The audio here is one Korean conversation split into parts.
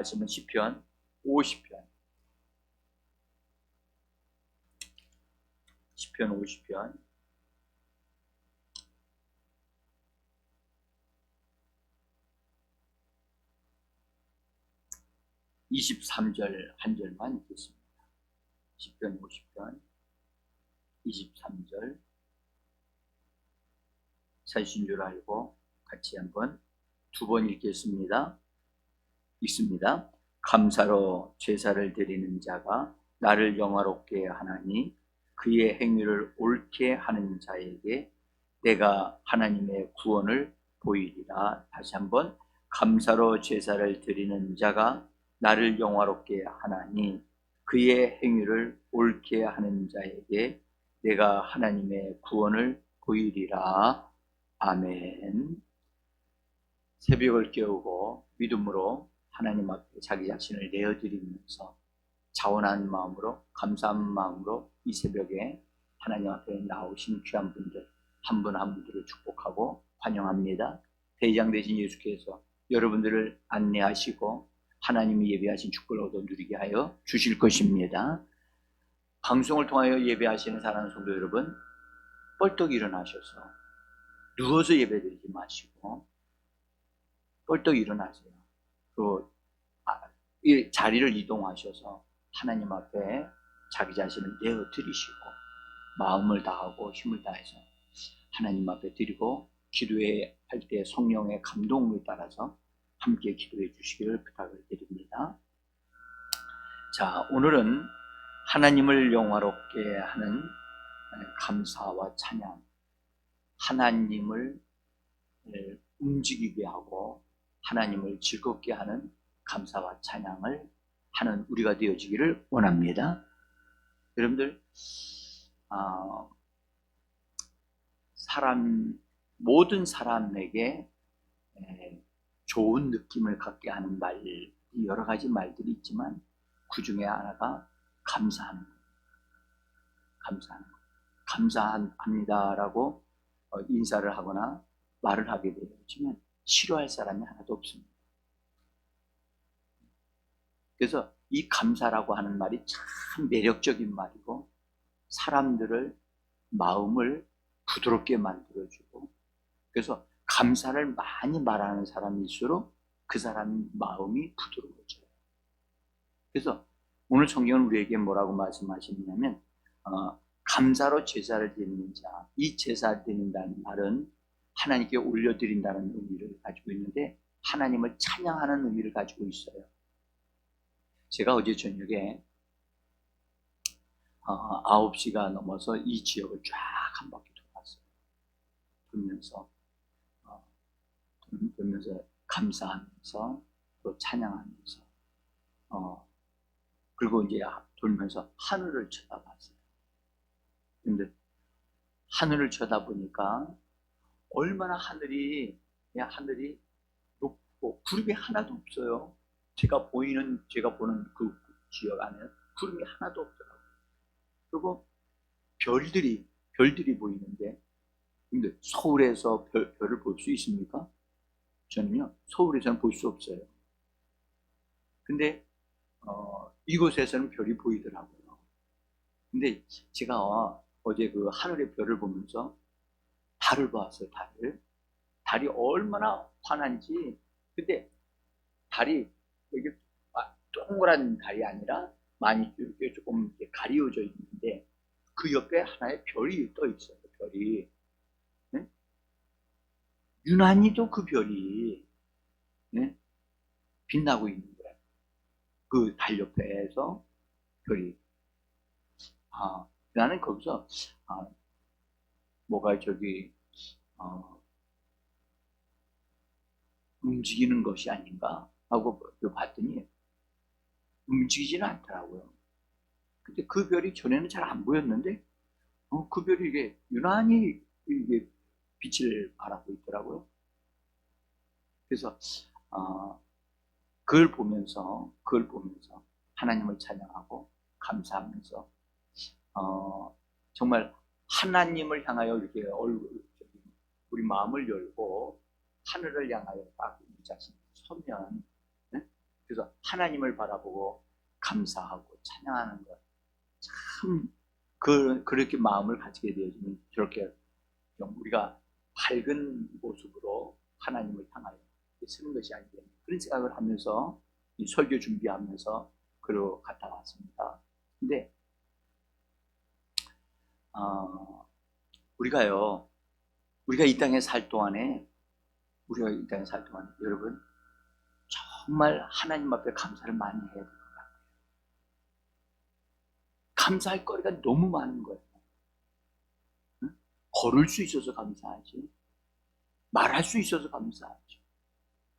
다시 한번 시편 50편. 시편 50편. 23절 한 절만 읽겠습니다. 시편 50편 23절. 사신 줄 알고 같이 한번 두 번 읽겠습니다. 읽습니다. 감사로 제사를 드리는 자가 나를 영화롭게 하나니 그의 행위를 옳게 하는 자에게 내가 하나님의 구원을 보이리라. 다시 한번. 감사로 제사를 드리는 자가 나를 영화롭게 하나니 그의 행위를 옳게 하는 자에게 내가 하나님의 구원을 보이리라. 아멘. 새벽을 깨우고 믿음으로 하나님 앞에 자기 자신을 내어드리면서 자원한 마음으로, 감사한 마음으로 이 새벽에 하나님 앞에 나오신 귀한 분들 한 분 한 분들을 축복하고 환영합니다. 대장 되신 예수께서 여러분들을 안내하시고 하나님이 예배하신 축복을 얻어 누리게 하여 주실 것입니다. 방송을 통하여 예배하시는 사랑하는 성도 여러분, 벌떡 일어나셔서 누워서 예배드리지 마시고 벌떡 일어나세요. 또 이 자리를 이동하셔서 하나님 앞에 자기 자신을 내어드리시고 마음을 다하고 힘을 다해서 하나님 앞에 드리고 기도할 때 성령의 감동을 따라서 함께 기도해 주시기를 부탁을 드립니다. 자, 오늘은 하나님을 영화롭게 하는 감사와 찬양, 하나님을 움직이게 하고 하나님을 즐겁게 하는 감사와 찬양을 하는 우리가 되어지기를 원합니다. 여러분들, 모든 사람에게 좋은 느낌을 갖게 하는 말이 여러 가지 말들이 있지만 그 중에 하나가 감사하는 거예요. 감사합니다라고 인사를 하거나 말을 하게 되어지면 싫어할 사람이 하나도 없습니다. 그래서 이 감사라고 하는 말이 참 매력적인 말이고 사람들을 마음을 부드럽게 만들어주고, 그래서 감사를 많이 말하는 사람일수록 그 사람 마음이 부드러워져요. 그래서 오늘 성경은 우리에게 뭐라고 말씀하시냐면 감사로 제사를 드리는 자, 이 제사 드린다는 말은 하나님께 올려드린다는 의미를 가지고 있는데 하나님을 찬양하는 의미를 가지고 있어요. 제가 어제 저녁에 9시가 넘어서 이 지역을 쫙 한 바퀴 돌았어요. 돌면서 감사하면서 또 찬양하면서 그리고 이제 돌면서 하늘을 쳐다봤어요. 근데 하늘을 쳐다보니까 얼마나 하늘이 높고 구름이 하나도 없어요. 제가 보는 그 지역 안에는 구름이 하나도 없더라고요. 그리고 별들이 보이는데, 근데 서울에서 별을 볼 수 있습니까? 저는요, 서울에서는 볼 수 없어요. 근데 이곳에서는 별이 보이더라고요. 근데 제가 어제 그 하늘의 별을 보면서 달을 봤어요. 달이 얼마나 환한지. 근데 달이 이게 동그란 달이 아니라 많이 이렇게 조금 이렇게 가리워져 있는데 그 옆에 하나의 별이 떠 있어요. 별이. 네? 유난히도 그 별이 빛나고 있는 거예요. 그 달 옆에서 별이. 나는 거기서 뭐가 움직이는 것이 아닌가 하고 봤더니 움직이지는 않더라고요. 근데 그 별이 전에는 잘 안 보였는데 그 별이 이게 유난히 이게 빛을 발하고 있더라고요. 그래서 그걸 보면서 하나님을 찬양하고 감사하면서 정말 하나님을 향하여 이렇게 우리 마음을 열고 하늘을 향하여 딱 우리 자신이 서면 그래서 하나님을 바라보고 감사하고 찬양하는 것, 참 그렇게 마음을 가지게 되어지면 저렇게 좀 우리가 밝은 모습으로 하나님을 향하여 쓰는 것이 아니겠 그런 생각을 하면서 이 설교 준비하면서 그러 갔다 왔습니다. 근데 우리가 이 땅에 살 동안에 여러분 정말 하나님 앞에 감사를 많이 해야 돼요. 감사할 거리가 너무 많은 거예요. 응? 걸을 수 있어서 감사하지. 말할 수 있어서 감사하지.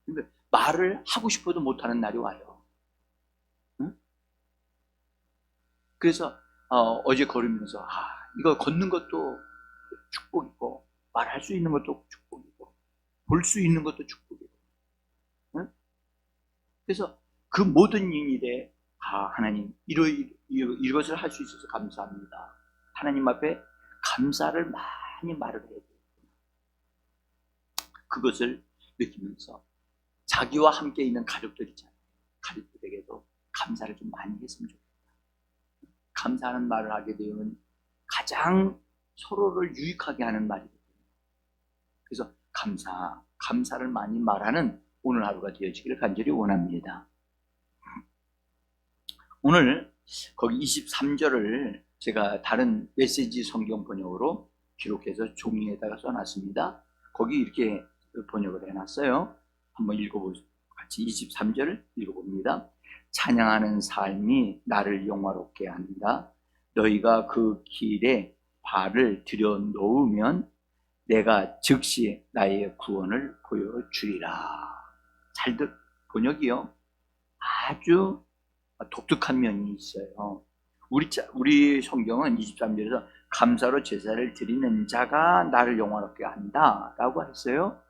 근데 말을 하고 싶어도 못하는 날이 와요. 응? 그래서 어제 걸으면서 이거 걷는 것도 축복이고 말할 수 있는 것도 축복이고 볼 수 있는 것도 축복이고 응? 그래서 그 모든 일에 하나님 이것을 할 수 있어서 감사합니다. 하나님 앞에 감사를 많이 말을 해야 돼요. 그것을 느끼면서 자기와 함께 있는 가족들 있잖아요. 가족들에게도 감사를 좀 많이 했으면 좋겠다. 감사하는 말을 하게 되면 가장 서로를 유익하게 하는 말이거든요. 그래서 감사를 많이 말하는 오늘 하루가 되어지기를 간절히 원합니다. 오늘 거기 23절을 제가 다른 메시지 성경 번역으로 기록해서 종이에다가 써놨습니다. 거기 이렇게 번역을 해놨어요. 한번 읽어보세요. 같이 23절을 읽어봅니다. 찬양하는 삶이 나를 영화롭게 한다. 너희가 그 길에 발을 들여놓으면 내가 즉시 나의 구원을 보여주리라. 번역이요. 아주 독특한 면이 있어요. 우리 성경은 23절에서 감사로 제사를 드리는 자가 나를 영화롭게 한다 라고 했어요.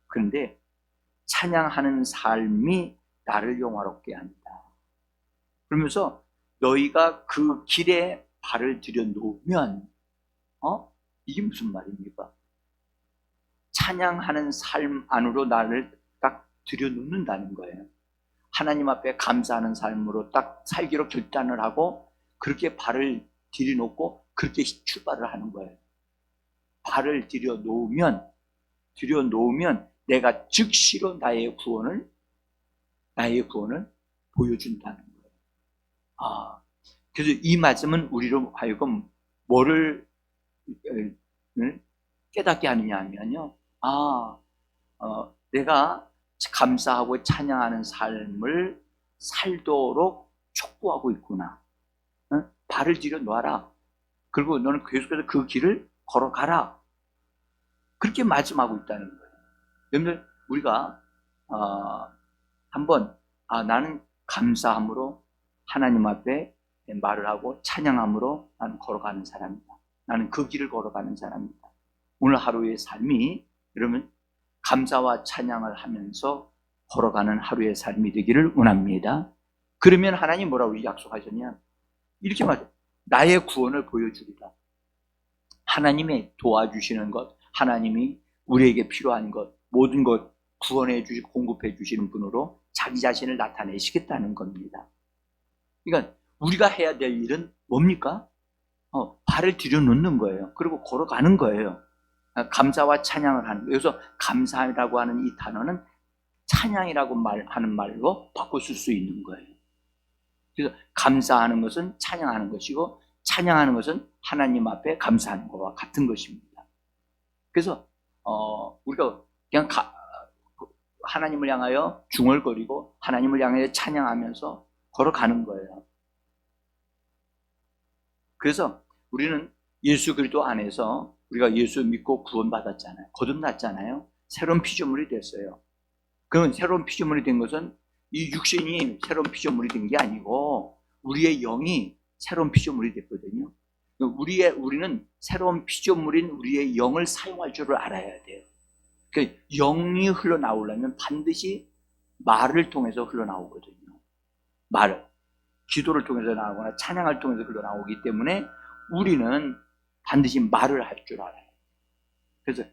그런데 찬양하는 삶이 나를 영화롭게 한다. 그러면서 너희가 그 길에 발을 들여놓으면 이게 무슨 말입니까? 찬양하는 삶 안으로 나를 딱 들여놓는다는 거예요. 하나님 앞에 감사하는 삶으로 딱 살기로 결단을 하고 그렇게 발을 들여놓고 그렇게 출발을 하는 거예요. 발을 들여놓으면 내가 즉시로 나의 구원을 보여준다는 거예요. 그래서 이 말씀은 우리로 하여금 뭐를 깨닫게 하느냐 하면요. 내가 감사하고 찬양하는 삶을 살도록 촉구하고 있구나. 발을 들여놓아라. 그리고 너는 계속해서 그 길을 걸어가라. 그렇게 말씀하고 있다는 거예요. 여러분들 우리가 한번 나는 감사함으로 하나님 앞에 말을 하고 찬양함으로 나는 걸어가는 사람이다. 나는 그 길을 걸어가는 사람이다. 오늘 하루의 삶이 여러분 감사와 찬양을 하면서 걸어가는 하루의 삶이 되기를 원합니다. 그러면 하나님 뭐라고 약속하셨냐? 이렇게 말해요. 나의 구원을 보여주리라. 하나님의 도와주시는 것, 하나님이 우리에게 필요한 것, 모든 것 구원해 주시고 공급해 주시는 분으로 자기 자신을 나타내시겠다는 겁니다. 그러니까 우리가 해야 될 일은 뭡니까? 발을 들여놓는 거예요. 그리고 걸어가는 거예요. 감사와 찬양을 하는 거예요. 여기서 감사라고 하는 이 단어는 찬양이라고 하는 말로 바꿔 쓸 수 있는 거예요. 그래서 감사하는 것은 찬양하는 것이고 찬양하는 것은 하나님 앞에 감사하는 것과 같은 것입니다. 그래서 우리가 그냥 하나님을 향하여 중얼거리고 하나님을 향하여 찬양하면서 걸어가는 거예요. 그래서 우리는 예수 그리스도 안에서 우리가 예수 믿고 구원받았잖아요. 거듭났잖아요. 새로운 피조물이 됐어요. 그러면 새로운 피조물이 된 것은 이 육신이 새로운 피조물이 된 게 아니고 우리의 영이 새로운 피조물이 됐거든요. 우리는 새로운 피조물인 우리의 영을 사용할 줄을 알아야 돼요. 그 영이 흘러나오려면 반드시 말을 통해서 흘러나오거든요. 기도를 통해서 나오거나 찬양을 통해서 흘러나오기 때문에 우리는 반드시 말을 할 줄 알아요. 그래서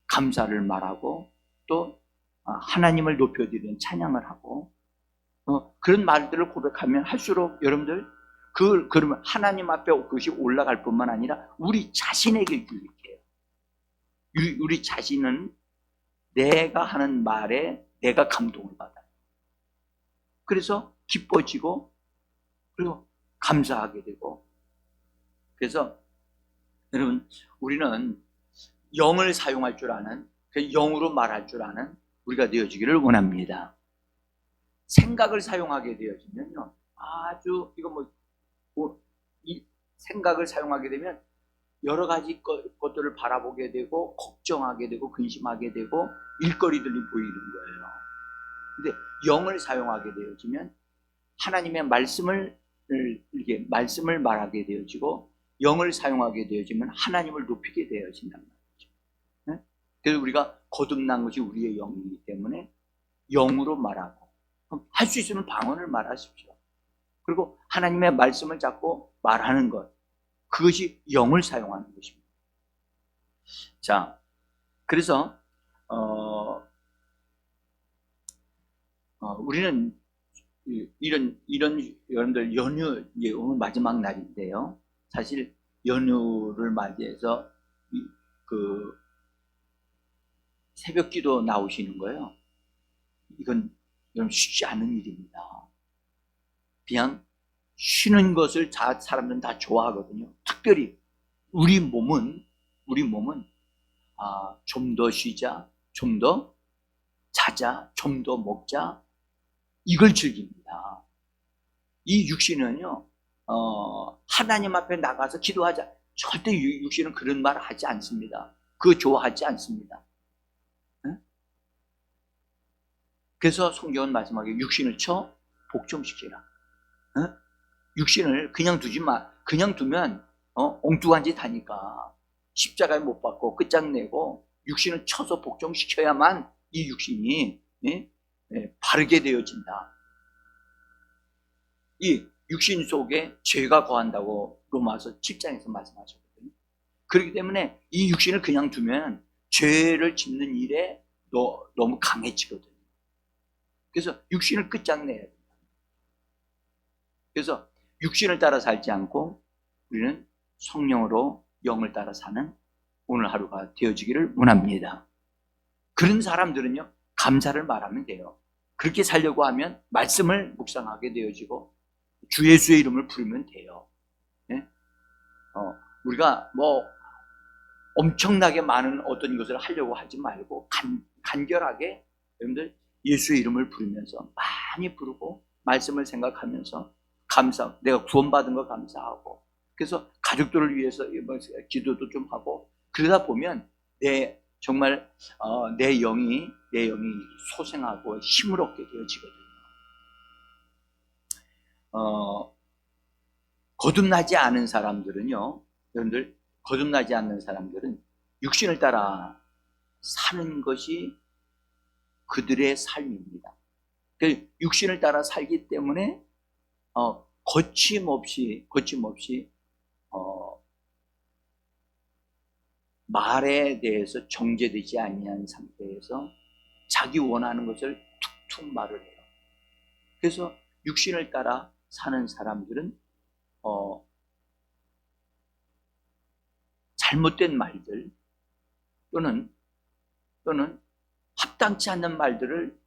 감사를 말하고 또 하나님을 높여드리는 찬양을 하고 그런 말들을 고백하면 할수록 여러분들 그러면 하나님 앞에 그것이 올라갈 뿐만 아니라 우리 자신에게 유익해요. 우리 자신은 내가 하는 말에 내가 감동을 받아요. 그래서 기뻐지고 그리고 감사하게 되고. 그래서 여러분, 우리는 영을 사용할 줄 아는, 영으로 말할 줄 아는 우리가 되어지기를 원합니다. 생각을 사용하게 되어지면요, 아주 이거 이 생각을 사용하게 되면 여러 가지 것들을 바라보게 되고 걱정하게 되고 근심하게 되고 일거리들이 보이는 거예요. 근데 영을 사용하게 되어지면 하나님의 말씀을 말하게 되어지고 영을 사용하게 되어지면 하나님을 높이게 되어진단 말이죠. 네? 그래서 우리가 거듭난 것이 우리의 영이기 때문에 영으로 말하고, 할 수 있으면 방언을 말하십시오. 그리고 하나님의 말씀을 잡고 말하는 것, 그것이 영을 사용하는 것입니다. 자, 그래서 우리는 이런 여러분들 연휴, 오늘 마지막 날인데요. 사실 연휴를 맞이해서 그 새벽기도 나오시는 거예요. 이건 여러분 쉽지 않은 일입니다. 그냥 쉬는 것을 사람들은 다 좋아하거든요. 특별히 우리 몸은 좀 더 쉬자, 좀 더 자자, 좀 더 먹자, 이걸 즐깁니다. 이 육신은요, 하나님 앞에 나가서 기도하자, 절대 육신은 그런 말을 하지 않습니다. 그거 좋아하지 않습니다. 네? 그래서 성경은 마지막에 육신을 쳐 복종시키라. 네? 육신을 그냥 두지 마. 그냥 두면 엉뚱한 짓 하니까 십자가에 못 박고 끝장내고 육신을 쳐서 복종시켜야만 이 육신이 바르게 되어진다. 이 육신 속에 죄가 거한다고 로마서 7장에서 말씀하셨거든요. 그렇기 때문에 이 육신을 그냥 두면 죄를 짓는 일에 너무 강해지거든요. 그래서 육신을 끝장내야 된다. 그래서 육신을 따라 살지 않고 우리는 성령으로 영을 따라 사는 오늘 하루가 되어지기를 원합니다. 그런 사람들은요, 감사를 말하면 돼요. 그렇게 살려고 하면 말씀을 묵상하게 되어지고 주 예수의 이름을 부르면 돼요. 네? 우리가 엄청나게 많은 어떤 것을 하려고 하지 말고 간결하게 여러분들 예수의 이름을 부르면서 많이 부르고 말씀을 생각하면서 내가 구원받은 거 감사하고, 그래서 가족들을 위해서 기도도 좀 하고, 그러다 보면 정말 내 영이 소생하고 힘을 얻게 되어지거든요. 거듭나지 않은 사람들은요, 여러분들, 거듭나지 않는 사람들은 육신을 따라 사는 것이 그들의 삶입니다. 육신을 따라 살기 때문에 거침없이 말에 대해서 정죄되지 아니한 상태에서 자기 원하는 것을 툭툭 말을 해요. 그래서 육신을 따라 사는 사람들은 잘못된 말들 또는 합당치 않는 말들을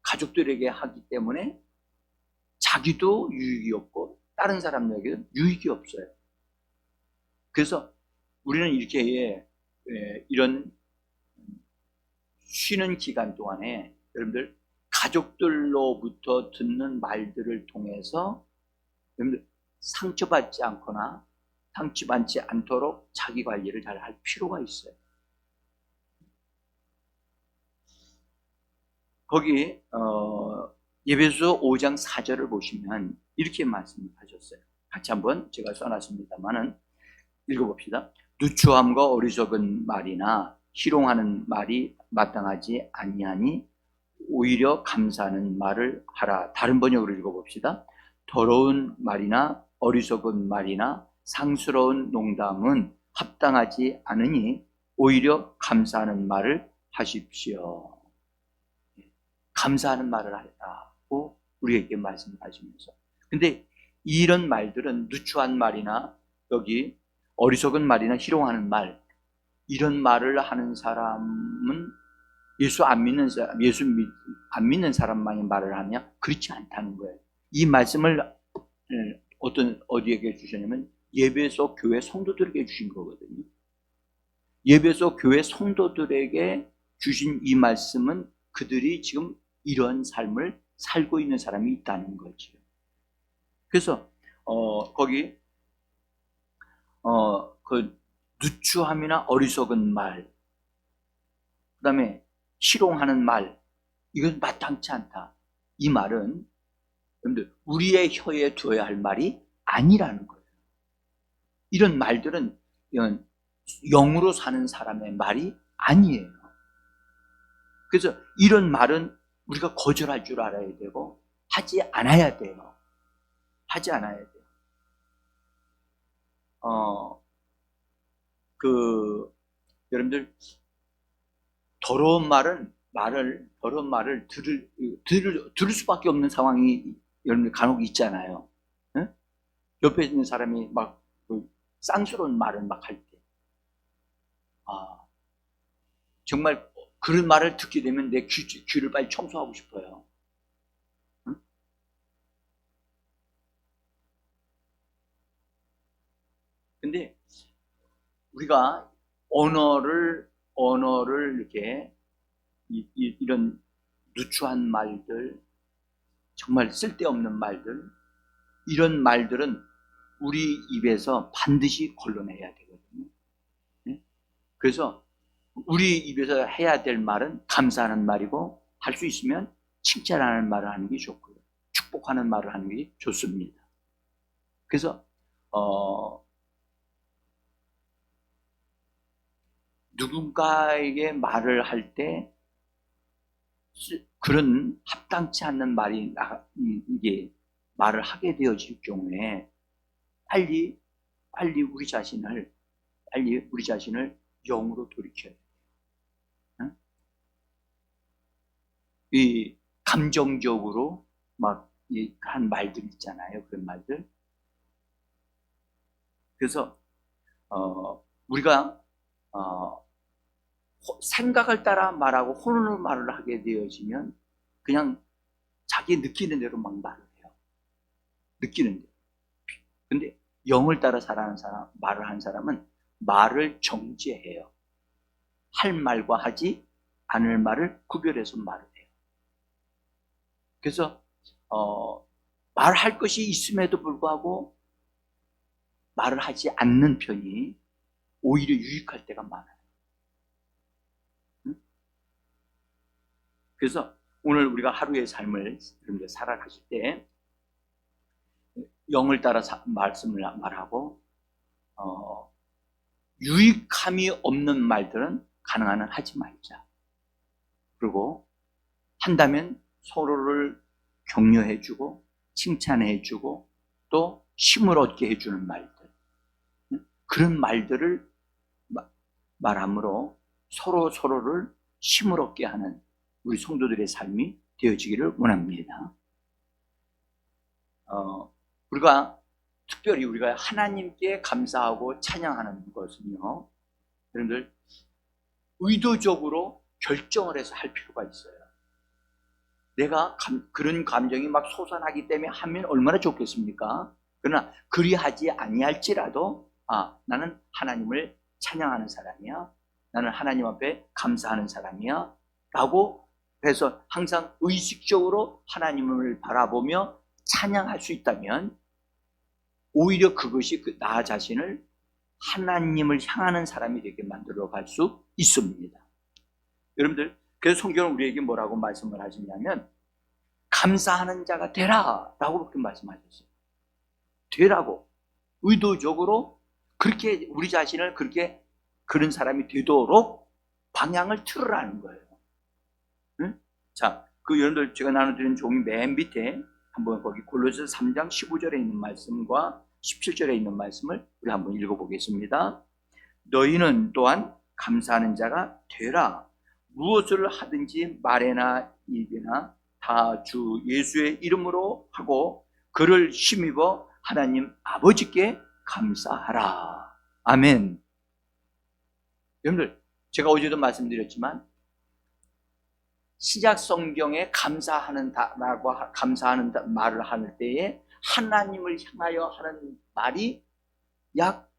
가족들에게 하기 때문에 자기도 유익이 없고 다른 사람에게도 유익이 없어요. 그래서 우리는 이렇게 이런 쉬는 기간 동안에 여러분들 가족들로부터 듣는 말들을 통해서 여러분들 상처받지 않도록 자기 관리를 잘 할 필요가 있어요. 거기 에베소서 5장 4절을 보시면 이렇게 말씀하셨어요. 같이 한번 제가 써놨습니다만은 읽어봅시다. 누추함과 어리석은 말이나 희롱하는 말이 마땅하지 아니하니 오히려 감사하는 말을 하라. 다른 번역으로 읽어봅시다. 더러운 말이나 어리석은 말이나 상스러운 농담은 합당하지 않으니 오히려 감사하는 말을 하십시오. 감사하는 말을 하라고 우리에게 말씀하시면서. 근데 이런 말들은 누추한 말이나 여기 어리석은 말이나 희롱하는 말, 이런 말을 하는 사람은 예수 안 믿는 사람, 안 믿는 사람만이 말을 하냐? 그렇지 않다는 거예요. 이 말씀을 어디에게 주셨냐면 예배소 교회 성도들에게 주신 거거든요. 예배소 교회 성도들에게 주신 이 말씀은 그들이 지금 이런 삶을 살고 있는 사람이 있다는 거죠. 그래서 거기 그 누추함이나 어리석은 말, 그 다음에 희롱하는 말, 이건 마땅치 않다. 이 말은 여러분들 우리의 혀에 두어야 할 말이 아니라는 거예요. 이런 말들은 영으로 사는 사람의 말이 아니에요. 그래서 이런 말은 우리가 거절할 줄 알아야 되고 하지 않아야 돼요. 하지 않아야 돼요. 여러분들 더러운 말을 들을 수밖에 없는 상황이 여러분들 간혹 있잖아요. 응? 옆에 있는 사람이 막 쌍스러운 말을 막 할 때, 정말 그런 말을 듣게 되면 내 귀를 빨리 청소하고 싶어요. 응? 근데 우리가 언어를 이렇게 이런 누추한 말들, 정말 쓸데없는 말들, 이런 말들은 우리 입에서 반드시 걸러내야 되거든요. 네? 그래서 우리 입에서 해야 될 말은 감사하는 말이고, 할 수 있으면 칭찬하는 말을 하는 게 좋고요. 축복하는 말을 하는 게 좋습니다. 그래서 누군가에게 말을 할 때 그런 합당치 않는 말이 이게 말을 하게 되어질 경우에 빨리 우리 자신을 영으로 돌이켜야 돼요. 응? 이 감정적으로 막 한 말들 있잖아요. 그런 말들. 그래서 우리가 생각을 따라 말하고 혼으로 말을 하게 되어지면 그냥 자기 느끼는 대로 막 말을 해요. 느끼는 대로. 근데 영을 따라 말을 하는 사람은 말을 정제해요. 할 말과 하지 않을 말을 구별해서 말을 해요. 그래서 말할 것이 있음에도 불구하고 말을 하지 않는 편이 오히려 유익할 때가 많아요. 그래서 오늘 우리가 하루의 삶을 살아가실 때 영을 따라 말씀을 말하고 유익함이 없는 말들은 가능한 한 하지 말자. 그리고 한다면 서로를 격려해주고 칭찬해주고 또 힘을 얻게 해주는 말들, 그런 말들을 말함으로 서로를 힘을 얻게 하는 우리 성도들의 삶이 되어지기를 원합니다. 특별히 우리가 하나님께 감사하고 찬양하는 것은요, 여러분들 의도적으로 결정을 해서 할 필요가 있어요. 내가 그런 감정이 막 솟아나기 때문에 하면 얼마나 좋겠습니까? 그러나 그리하지 아니할지라도 나는 하나님을 찬양하는 사람이야, 나는 하나님 앞에 감사하는 사람이야 라고 해서 항상 의식적으로 하나님을 바라보며 찬양할 수 있다면 오히려 그것이 나 자신을 하나님을 향하는 사람이 되게 만들어 갈 수 있습니다. 여러분들, 그래서 성경은 우리에게 뭐라고 말씀을 하시냐면 감사하는 자가 되라 라고 그렇게 말씀하셨어요. 되라고. 의도적으로 그렇게 우리 자신을 그런 사람이 되도록 방향을 틀으라는 거예요. 응? 자, 여러분들 제가 나눠드린 종이 맨 밑에 한번 거기 골로새서 3장 15절에 있는 말씀과 17절에 있는 말씀을 우리 한번 읽어보겠습니다. 너희는 또한 감사하는 자가 되라. 무엇을 하든지 말에나 입에나 다 주 예수의 이름으로 하고 그를 힘입어 하나님 아버지께 감사하라. 아멘. 여러분들, 제가 어제도 말씀드렸지만 신약 성경에 감사하는 말을 할 때에 하나님을 향하여 하는 말이 약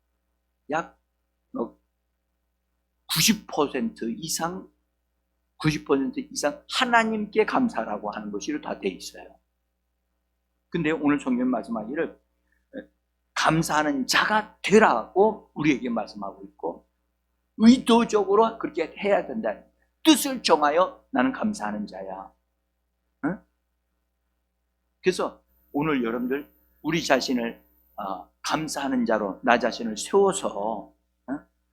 90% 이상 하나님께 감사라고 하는 것이 다 돼 있어요. 근데 오늘 성경 말씀하기를 감사하는 자가 되라고 우리에게 말씀하고 있고 의도적으로 그렇게 해야 된다는 거예요. 뜻을 정하여 나는 감사하는 자야. 응? 그래서 오늘 여러분들 우리 자신을 감사하는 자로 나 자신을 세워서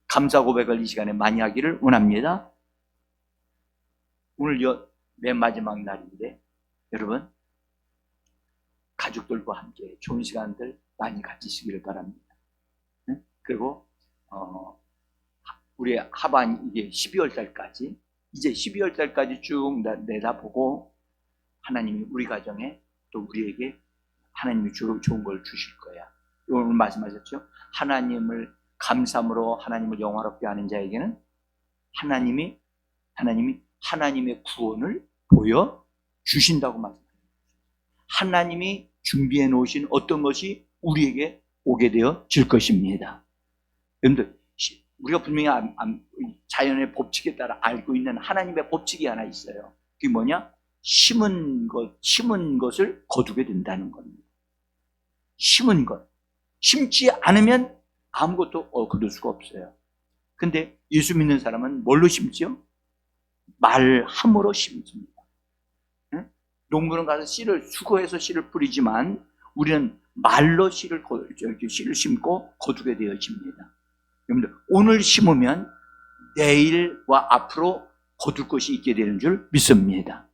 감사 고백을 이 시간에 많이 하기를 원합니다. 오늘 맨 마지막 날인데 여러분 가족들과 함께 좋은 시간들 많이 가지시기를 바랍니다. 그리고 우리 하반 이게 12월 달까지 이제 12월 달까지 쭉 내다보고 하나님이 우리 가정에 또 우리에게 하나님이 좋은 걸 주실 거야. 오늘 말씀하셨죠? 하나님을 감사함으로 하나님을 영화롭게 하는 자에게는 하나님이 하나님의 구원을 보여 주신다고 말씀합니다. 하나님이 준비해 놓으신 어떤 것이 우리에게 오게 되어질 것입니다. 여러분들, 우리가 분명히 자연의 법칙에 따라 알고 있는 하나님의 법칙이 하나 있어요. 그게 뭐냐? 심은 것을 거두게 된다는 겁니다. 심은 것. 심지 않으면 아무것도 거둘 수가 없어요. 근데 예수 믿는 사람은 뭘로 심지요? 말함으로 심습니다. 농부는 가서 수고해서 씨를 뿌리지만 우리는 말로 씨를 심고 거두게 되어집니다. 여러분들, 오늘 심으면 내일과 앞으로 거둘 것이 있게 되는 줄 믿습니다.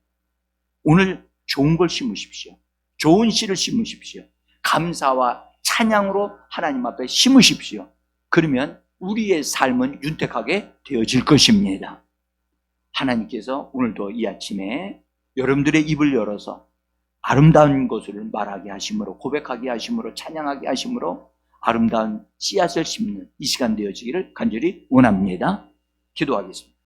오늘 좋은 걸 심으십시오. 좋은 씨를 심으십시오. 감사와 찬양으로 하나님 앞에 심으십시오. 그러면 우리의 삶은 윤택하게 되어질 것입니다. 하나님께서 오늘도 이 아침에 여러분들의 입을 열어서 아름다운 것을 말하게 하심으로, 고백하게 하심으로, 찬양하게 하심으로 아름다운 씨앗을 심는 이 시간 되어지기를 간절히 원합니다. 기도하겠습니다.